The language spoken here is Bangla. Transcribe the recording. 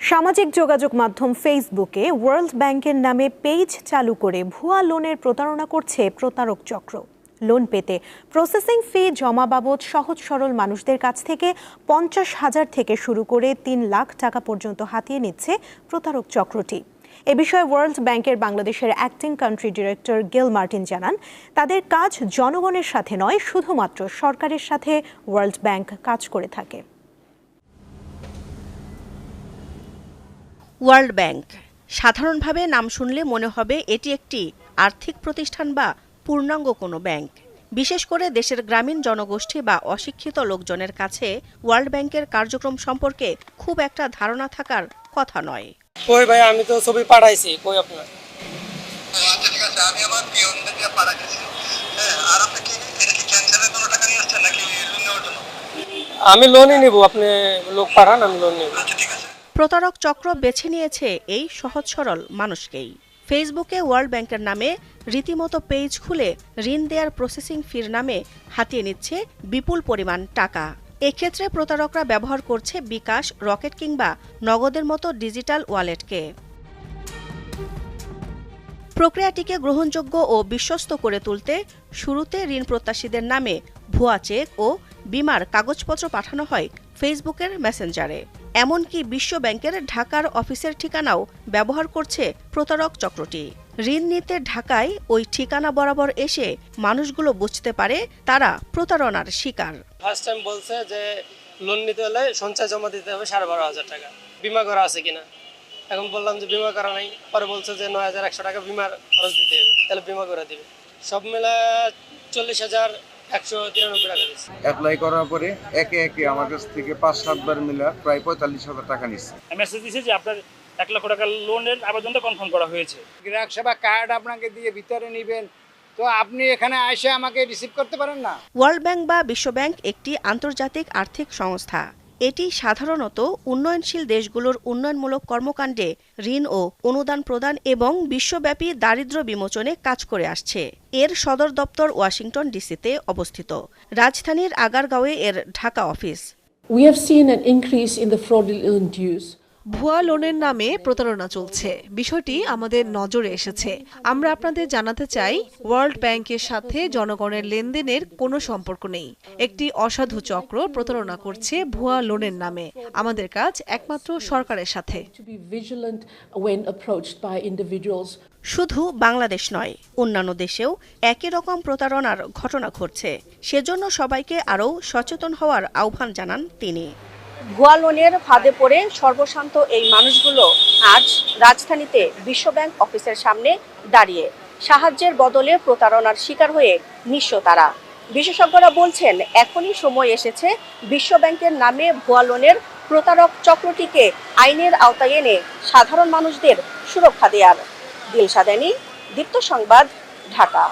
সামাজিক যোগাযোগ মাধ্যম ফেসবুকে ওয়ার্ল্ড ব্যাংকের নামে পেজ চালু করে ভুয়া লোনের প্রতারণা করছে প্রতারক চক্র। লোন পেতে প্রসেসিং ফি জমা বাবদ সহজ সরল মানুষদের কাছ থেকে 50,000 থেকে শুরু করে 3 লাখ টাকা পর্যন্ত হাতিয়ে নিচ্ছে প্রতারক চক্রটি। এ বিষয়ে ওয়ার্ল্ড ব্যাংকের বাংলাদেশের acting country director Gill Martin জানান, তাদের কাজ জনগণের সাথে নয়, শুধুমাত্র সরকারের সাথে ওয়ার্ল্ড ব্যাংক কাজ করে থাকে। ওয়ার্ল্ড ব্যাংক সাধারণভাবে নাম শুনলে মনে হবে এটি একটি আর্থিক প্রতিষ্ঠান বা পূর্ণাঙ্গ কোনো ব্যাংক। বিশেষ করে দেশের গ্রামীণ জনগোষ্ঠী বা অশিক্ষিত লোকজনের কাছে ওয়ার্ল্ড ব্যাংকের কার্যক্রম সম্পর্কে খুব একটা ধারণা থাকার কথা নয়। কই ভাই, আমি তো ছবি পাঠাইছি, কই আপনার? আচ্ছা ঠিক আছে, আমি আমার পিয়নদের পাঠাইছি। আর আপনি কি এটা কি ক্যান্সেলের কোনো টাকা নিয়ে আসছেন নাকি লোন নেওয়ার জন্য? আমি লোনই নিব, আপনি লোক পাঠান, আমি লোন নিব। আচ্ছা ঠিক আছে। প্রতারক চক্র বেছে নিয়েছে এই সহজ সরল মানুষকেই। ফেসবুকে ওয়ার্ল্ড ব্যাংকের নামে রীতিমতো পেজ খুলে ঋণ দেওয়ার প্রসেসিং ফির নামে হাতিয়ে নিচ্ছে বিপুল পরিমাণ টাকা। এক্ষেত্রে প্রতারকরা ব্যবহার করছে বিকাশ, রকেট কিংবা নগদের মতো ডিজিটাল ওয়ালেটকে। প্রক্রিয়াটিকে গ্রহণযোগ্য ও বিশ্বস্ত করে তুলতে শুরুতে ঋণ প্রত্যাশীদের নামে ভুয়া চেক ও বিমার কাগজপত্র পাঠানো হয় ফেসবুকের মেসেঞ্জারে। এমনকি বিশ্ব ব্যাংকের ঢাকার অফিসের ঠিকানাও ব্যবহার করছে প্রতারক চক্রটি। ঋণ নিতে ঢাকায় ওই ঠিকানা বরাবর এসে মানুষগুলো বুঝতে পারে তারা প্রতারণার শিকার। ফার্স্ট টাইম বলছে যে লোন নিতে হলে সঞ্চয় জমা দিতে হবে 12,500 টাকা, বিমা করা আছে কিনা। এখন বললাম যে বিমা করা নাই, পরে বলছে যে 9,100 টাকা বিমার খরচ দিতে হবে, তাহলে বিমা করে দিবে। সব মিলে 40,193 টাকা দিচ্ছে। অ্যাপ্লাই করার পরে একে একে আমার কাছ থেকে 5-7 বার মিলে প্রায় 45,000 টাকা নিচ্ছে। মেসেজ দিয়েছে যে আপনার 1 লক্ষ টাকা লোনের আবেদনটা কনফার্ম করা হয়েছে। গ্রাহক সেবা কার্ড আপনাকে দিয়ে ভিতরে নেবেন, তো আপনি এখানে এসে আমাকে রিসিভ করতে পারেন না। ওয়ার্ল্ড ব্যাংক বা বিশ্ব ব্যাংক একটি আন্তর্জাতিক আর্থিক সংস্থা। এটি সাধারণত উন্নয়নশীল দেশগুলোর উন্নয়নমূলক কর্মকাণ্ডে ঋণ ও অনুদান প্রদান এবং বিশ্বব্যাপী দারিদ্র্য বিমোচনে কাজ করে আসছে। এর সদর দপ্তর ওয়াশিংটন ডিসিতে অবস্থিত। রাজধানীর আগারগাঁওয়ে এর Dhaka office. We have seen an increase in the fraudulent use. ভুয়া লোনের নামে প্রতারণা চলছে, বিষয়টি আমাদের নজরে এসেছে। আমরা আপনাদের জানাতে চাই, ওয়ার্ল্ড ব্যাংকের সাথে জনগণের লেনদেনের কোনো সম্পর্ক নেই। একটি অসাধু চক্র প্রতারণা করছে ভুয়া লোনের নামে। আমাদের কাজ একমাত্র সরকারের সাথে। To be vigilant when approached by individuals. শুধু বাংলাদেশ নয়, অন্যান্য দেশেও একই রকম প্রতারণার ঘটনা ঘটছে। সেজন্য সবাইকে আরও সচেতন হওয়ার আহ্বান জানান তিনি। ভুয়া লোনের ফাঁদে পড়ে সর্বশান্ত এই মানুষগুলো আজ রাজধানীতে বিশ্বব্যাংক অফিসের সামনে দাঁড়িয়ে সাহায্যের বদলে প্রতারণার শিকার হয়ে নিঃস্ব তারা। বিশেষজ্ঞরা বলছেন, এখনই সময় এসেছে বিশ্বব্যাংকের নামে ভুয়া লোনের প্রতারক চক্রটিকে আইনের আওতায় এনে সাধারণ মানুষদের সুরক্ষা দেওয়ার। দিলশাদানী, দীপ্ত সংবাদ, ঢাকা।